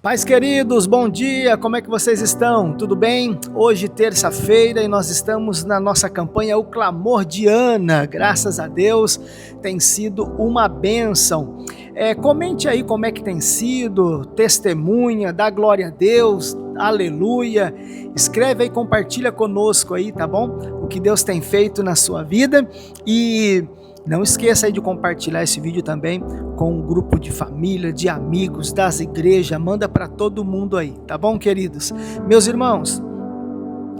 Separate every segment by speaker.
Speaker 1: Pais queridos, bom dia, como é que vocês estão? Tudo bem? Hoje, terça-feira, e nós estamos na nossa campanha O Clamor de Ana. Graças a Deus, tem sido uma bênção. Comente aí como é que tem sido, testemunha, dá glória a Deus, aleluia. Escreve aí, compartilha conosco aí, tá bom? O que Deus tem feito na sua vida e não esqueça aí de compartilhar esse vídeo também com um grupo de família, de amigos, das igrejas, manda para todo mundo aí, tá bom, queridos? Meus irmãos,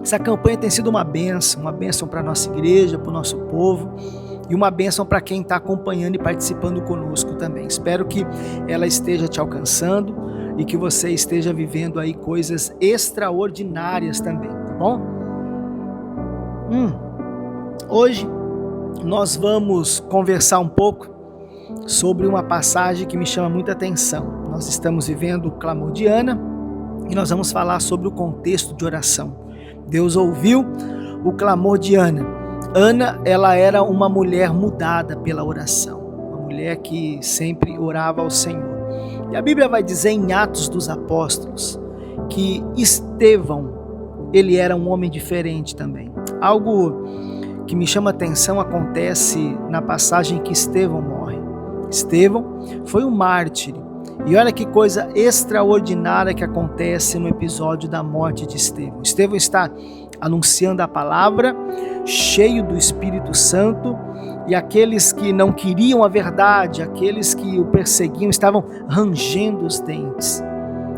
Speaker 1: essa campanha tem sido uma bênção para a nossa igreja, para o nosso povo e uma bênção para quem está acompanhando e participando conosco também. Espero que ela esteja te alcançando e que você esteja vivendo aí coisas extraordinárias também, tá bom? Hoje nós vamos conversar um pouco sobre uma passagem que me chama muita atenção. Nós estamos vivendo o clamor de Ana e nós vamos falar sobre o contexto de oração. Deus ouviu o clamor de Ana. Ana, ela era uma mulher mudada pela oração, uma mulher que sempre orava ao Senhor. E a Bíblia vai dizer em Atos dos Apóstolos que Estevão, ele era um homem diferente também. Algo que me chama a atenção acontece na passagem que Estevão morre. Estevão foi um mártir. E olha que coisa extraordinária que acontece no episódio da morte de Estevão. Estevão está anunciando a palavra, cheio do Espírito Santo, e aqueles que não queriam a verdade, aqueles que o perseguiam, estavam rangendo os dentes.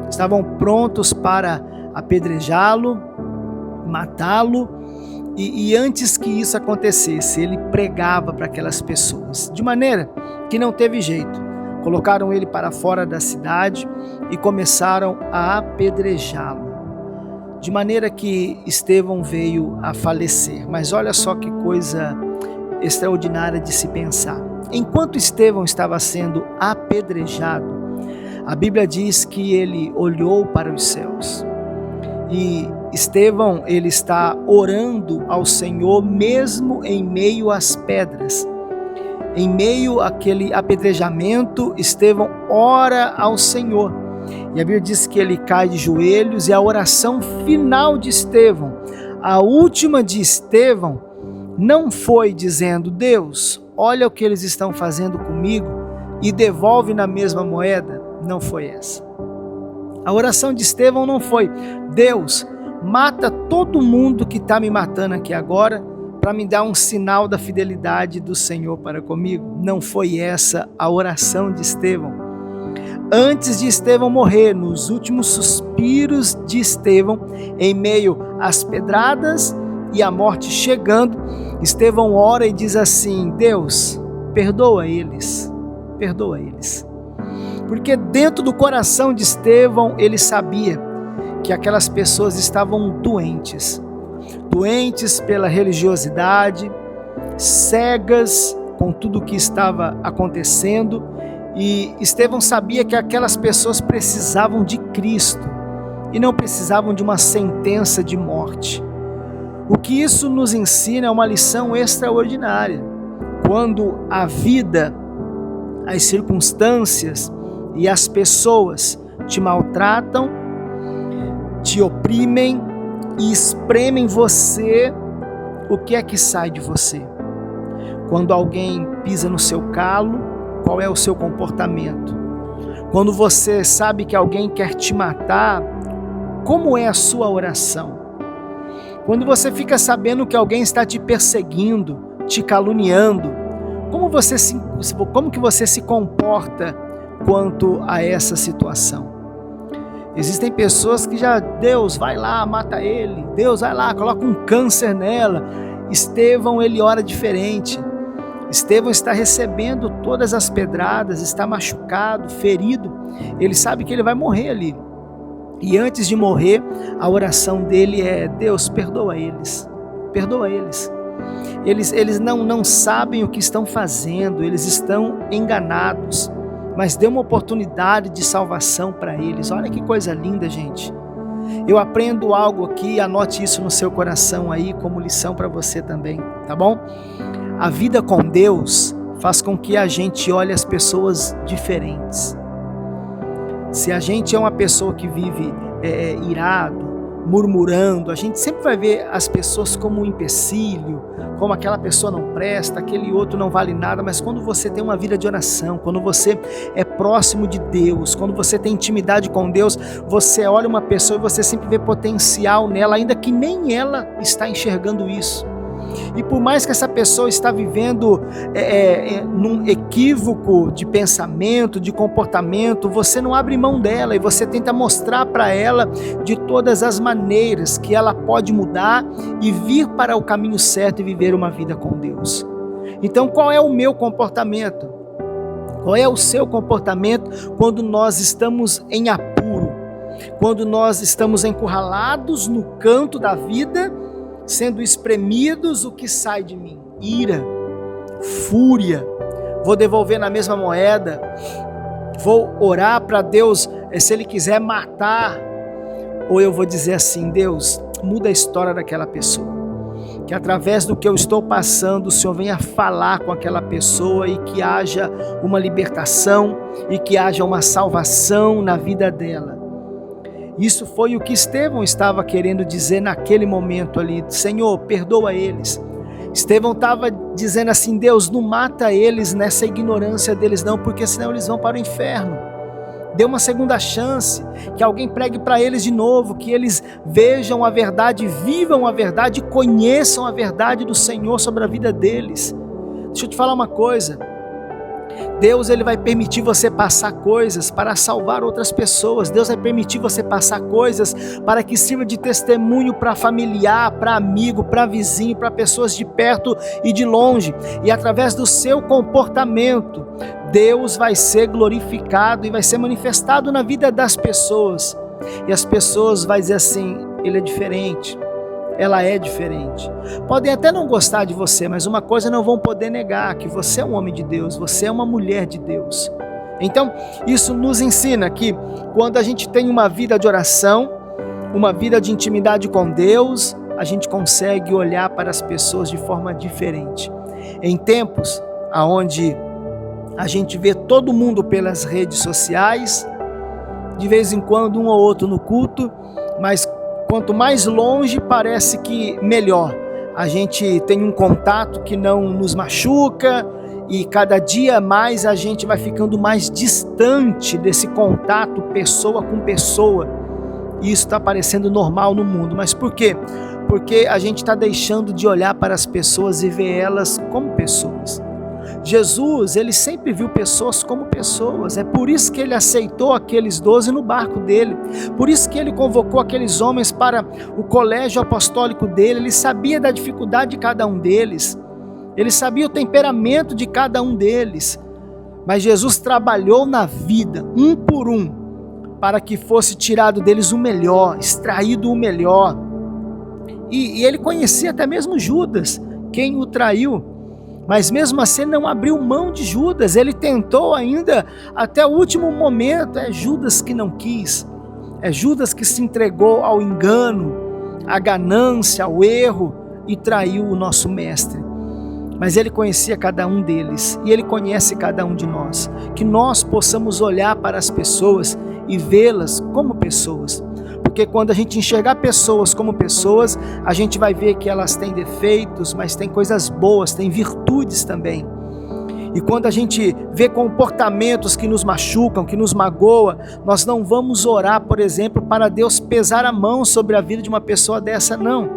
Speaker 1: Estavam prontos para apedrejá-lo, matá-lo. E antes que isso acontecesse, ele pregava para aquelas pessoas, de maneira que não teve jeito. Colocaram ele para fora da cidade e começaram a apedrejá-lo, de maneira que Estevão veio a falecer. Mas olha só que coisa extraordinária de se pensar. Enquanto Estevão estava sendo apedrejado, a Bíblia diz que ele olhou para os céus. E Estevão, ele está orando ao Senhor mesmo em meio às pedras. Em meio àquele apedrejamento, Estevão ora ao Senhor. E a Bíblia diz que ele cai de joelhos e a oração final de Estevão, a última de Estevão, não foi dizendo: Deus, olha o que eles estão fazendo comigo e devolve na mesma moeda. Não foi essa. A oração de Estevão não foi: Deus, mata todo mundo que está me matando aqui agora para me dar um sinal da fidelidade do Senhor para comigo. Não foi essa a oração de Estevão. Antes de Estevão morrer, nos últimos suspiros de Estevão, em meio às pedradas e à morte chegando, Estevão ora e diz assim: Deus, perdoa eles, perdoa eles. Porque dentro do coração de Estevão, ele sabia que aquelas pessoas estavam doentes pela religiosidade, cegas com tudo o que estava acontecendo, e Estevão sabia que aquelas pessoas precisavam de Cristo e não precisavam de uma sentença de morte. O que isso nos ensina é uma lição extraordinária. Quando a vida, as circunstâncias e as pessoas te maltratam, te oprimem e espremem você, o que é que sai de você? Quando alguém pisa no seu calo, qual é o seu comportamento? Quando você sabe que alguém quer te matar, como é a sua oração? Quando você fica sabendo que alguém está te perseguindo, te caluniando, como que você se comporta quanto a essa situação? Existem pessoas que Deus vai lá, mata ele, Deus vai lá, coloca um câncer nela. Estevão, ele ora diferente. Estevão está recebendo todas as pedradas, está machucado, ferido, ele sabe que ele vai morrer ali. E antes de morrer, a oração dele é: Deus, perdoa eles, perdoa eles. Eles não sabem o que estão fazendo, eles estão enganados, mas dê uma oportunidade de salvação para eles. Olha que coisa linda, gente. Eu aprendo algo aqui, anote isso no seu coração aí como lição para você também, tá bom? A vida com Deus faz com que a gente olhe as pessoas diferentes. Se a gente é uma pessoa que vive irado, murmurando, a gente sempre vai ver as pessoas como um empecilho, como aquela pessoa não presta, aquele outro não vale nada. Mas quando você tem uma vida de oração, quando você é próximo de Deus, quando você tem intimidade com Deus, você olha uma pessoa e você sempre vê potencial nela, ainda que nem ela está enxergando isso. E por mais que essa pessoa está vivendo num equívoco de pensamento, de comportamento, você não abre mão dela e você tenta mostrar para ela de todas as maneiras que ela pode mudar e vir para o caminho certo e viver uma vida com Deus. Então, qual é o meu comportamento? Qual é o seu comportamento quando nós estamos em apuro? Quando nós estamos encurralados no canto da vida, sendo espremidos, o que sai de mim? Ira, fúria. Vou devolver na mesma moeda. Vou orar para Deus, se Ele quiser matar. Ou eu vou dizer assim: Deus, muda a história daquela pessoa. Que através do que eu estou passando, o Senhor venha falar com aquela pessoa e que haja uma libertação e que haja uma salvação na vida dela. Isso foi o que Estevão estava querendo dizer naquele momento ali. Senhor, perdoa eles. Estevão estava dizendo assim: Deus, não mata eles nessa ignorância deles não, porque senão eles vão para o inferno. Dê uma segunda chance, que alguém pregue para eles de novo, que eles vejam a verdade, vivam a verdade, conheçam a verdade do Senhor sobre a vida deles. Deixa eu te falar uma coisa. Deus, Ele vai permitir você passar coisas para salvar outras pessoas. Deus vai permitir você passar coisas para que sirva de testemunho para familiar, para amigo, para vizinho, para pessoas de perto e de longe. E através do seu comportamento, Deus vai ser glorificado e vai ser manifestado na vida das pessoas. E as pessoas vão dizer assim: ele é diferente. Ela é diferente. Podem até não gostar de você, mas uma coisa não vão poder negar: que você é um homem de Deus, você é uma mulher de Deus. Então, isso nos ensina que quando a gente tem uma vida de oração, uma vida de intimidade com Deus, a gente consegue olhar para as pessoas de forma diferente. Em tempos onde a gente vê todo mundo pelas redes sociais, de vez em quando um ou outro no culto, mas quanto mais longe, parece que melhor. A gente tem um contato que não nos machuca e cada dia mais a gente vai ficando mais distante desse contato pessoa com pessoa. E isso está parecendo normal no mundo. Mas por quê? Porque a gente está deixando de olhar para as pessoas e ver elas como pessoas. Jesus, ele sempre viu pessoas como pessoas. É por isso que ele aceitou aqueles 12 no barco dele. Por isso que ele convocou aqueles homens para o colégio apostólico dele. Ele sabia da dificuldade de cada um deles. Ele sabia o temperamento de cada um deles. Mas Jesus trabalhou na vida, um por um, para que fosse tirado deles o melhor, extraído o melhor. E ele conhecia até mesmo Judas, quem o traiu. Mas mesmo assim não abriu mão de Judas. Ele tentou ainda até o último momento. É Judas que não quis. É Judas que se entregou ao engano, à ganância, ao erro e traiu o nosso mestre. Mas ele conhecia cada um deles e ele conhece cada um de nós. Que nós possamos olhar para as pessoas e vê-las como pessoas. Porque quando a gente enxergar pessoas como pessoas, a gente vai ver que elas têm defeitos, mas têm coisas boas, têm virtudes também. E quando a gente vê comportamentos que nos machucam, que nos magoam, nós não vamos orar, por exemplo, para Deus pesar a mão sobre a vida de uma pessoa dessa, não.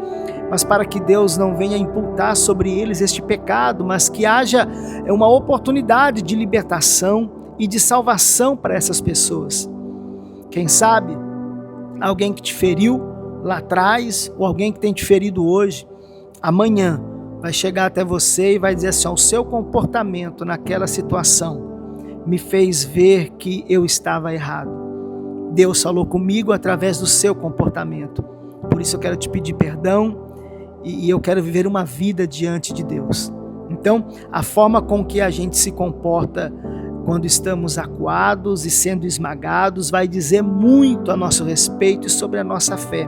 Speaker 1: Mas para que Deus não venha imputar sobre eles este pecado, mas que haja uma oportunidade de libertação e de salvação para essas pessoas. Quem sabe alguém que te feriu lá atrás, ou alguém que tem te ferido hoje, amanhã vai chegar até você e vai dizer assim: o seu comportamento naquela situação me fez ver que eu estava errado. Deus falou comigo através do seu comportamento. Por isso eu quero te pedir perdão e eu quero viver uma vida diante de Deus. Então, a forma com que a gente se comporta quando estamos acuados e sendo esmagados, vai dizer muito a nosso respeito e sobre a nossa fé.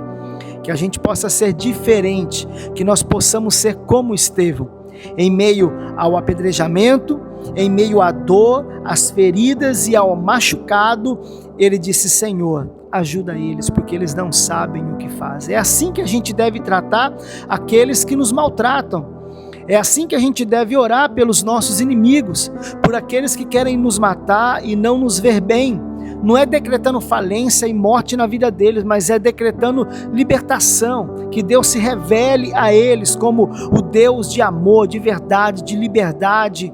Speaker 1: Que a gente possa ser diferente, que nós possamos ser como Estevão. Em meio ao apedrejamento, em meio à dor, às feridas e ao machucado, ele disse: Senhor, ajuda eles, porque eles não sabem o que fazem. É assim que a gente deve tratar aqueles que nos maltratam. É assim que a gente deve orar pelos nossos inimigos, por aqueles que querem nos matar e não nos ver bem. Não é decretando falência e morte na vida deles, mas é decretando libertação, que Deus se revele a eles como o Deus de amor, de verdade, de liberdade,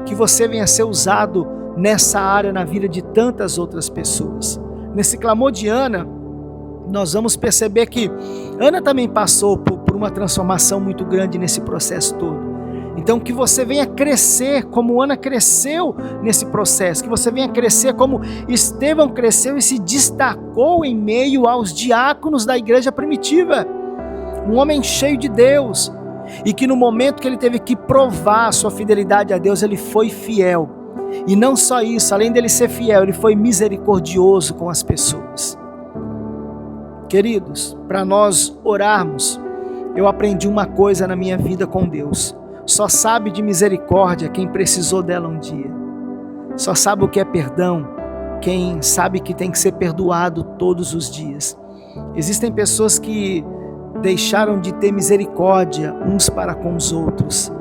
Speaker 1: que você venha ser usado nessa área na vida de tantas outras pessoas. Nesse clamor de Ana, nós vamos perceber que Ana também passou por uma transformação muito grande nesse processo todo. Então que você venha crescer como Ana cresceu nesse processo, que você venha crescer como Estevão cresceu e se destacou em meio aos diáconos da igreja primitiva. Um homem cheio de Deus, e que no momento que ele teve que provar a sua fidelidade a Deus, ele foi fiel. E não só isso, além dele ser fiel, ele foi misericordioso com as pessoas. Queridos, para nós orarmos, eu aprendi uma coisa na minha vida com Deus: só sabe de misericórdia quem precisou dela um dia. Só sabe o que é perdão quem sabe que tem que ser perdoado todos os dias. Existem pessoas que deixaram de ter misericórdia uns para com os outros.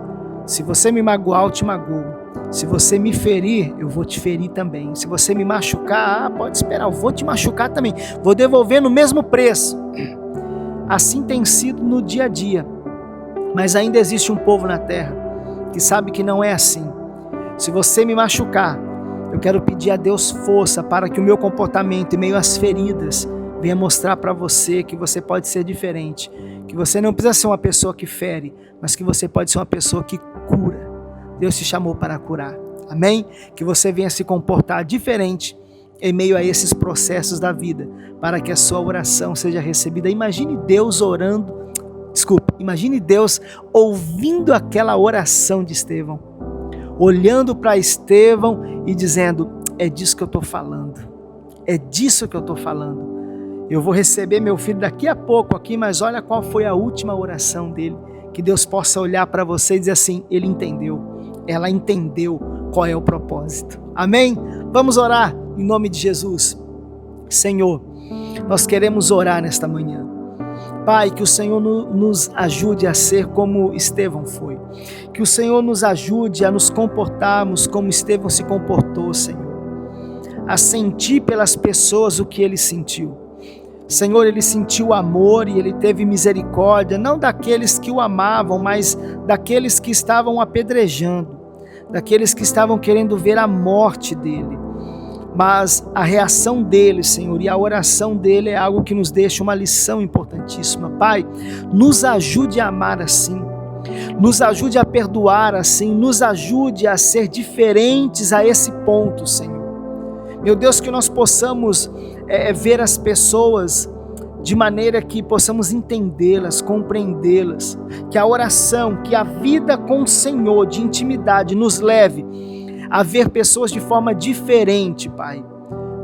Speaker 1: Se você me magoar, eu te magoo. Se você me ferir, eu vou te ferir também. Se você me machucar, pode esperar, eu vou te machucar também. Vou devolver no mesmo preço. Assim tem sido no dia a dia. Mas ainda existe um povo na terra que sabe que não é assim. Se você me machucar, eu quero pedir a Deus força para que o meu comportamento, em meio às feridas, venha mostrar para você que você pode ser diferente. Que você não precisa ser uma pessoa que fere, mas que você pode ser uma pessoa que cura. Deus te chamou para curar. Amém? Que você venha se comportar diferente em meio a esses processos da vida, para que a sua oração seja recebida. Imagine Deus imagine Deus ouvindo aquela oração de Estevão, olhando para Estevão e dizendo: é disso que eu estou falando, é disso que eu estou falando. Eu vou receber meu filho daqui a pouco aqui, mas olha qual foi a última oração dele. Que Deus possa olhar para você e dizer assim: ele entendeu, ela entendeu qual é o propósito. Amém? Vamos orar em nome de Jesus. Senhor, nós queremos orar nesta manhã. Pai, que o Senhor nos ajude a ser como Estevão foi. Que o Senhor nos ajude a nos comportarmos como Estevão se comportou, Senhor. A sentir pelas pessoas o que ele sentiu. Senhor, ele sentiu amor e ele teve misericórdia, não daqueles que o amavam, mas daqueles que estavam apedrejando, daqueles que estavam querendo ver a morte dele. Mas a reação dele, Senhor, e a oração dele é algo que nos deixa uma lição importantíssima. Pai, nos ajude a amar assim, nos ajude a perdoar assim, nos ajude a ser diferentes a esse ponto, Senhor. Meu Deus, que nós possamos ver as pessoas de maneira que possamos entendê-las, compreendê-las, que a oração, que a vida com o Senhor de intimidade nos leve a ver pessoas de forma diferente, Pai,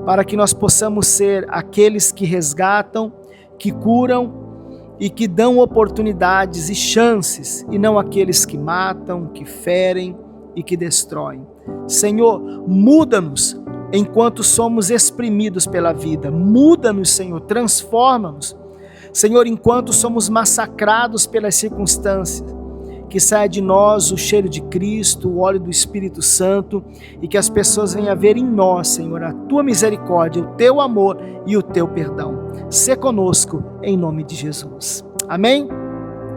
Speaker 1: para que nós possamos ser aqueles que resgatam, que curam e que dão oportunidades e chances, e não aqueles que matam, que ferem e que destroem. Senhor, muda-nos enquanto somos exprimidos pela vida. Muda-nos, Senhor, transforma-nos. Senhor, enquanto somos massacrados pelas circunstâncias, que saia de nós o cheiro de Cristo, o óleo do Espírito Santo, e que as pessoas venham a ver em nós, Senhor, a Tua misericórdia, o Teu amor e o Teu perdão. Sê conosco, em nome de Jesus. Amém?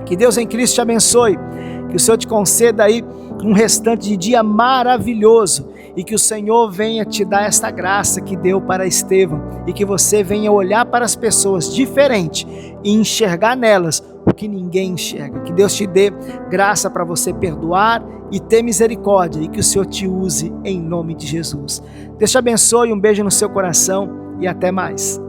Speaker 1: Que Deus em Cristo te abençoe, que o Senhor te conceda aí um restante de dia maravilhoso, e que o Senhor venha te dar esta graça que deu para Estevão, e que você venha olhar para as pessoas diferente e enxergar nelas o que ninguém enxerga. Que Deus te dê graça para você perdoar e ter misericórdia, e que o Senhor te use em nome de Jesus. Deus te abençoe, um beijo no seu coração e até mais.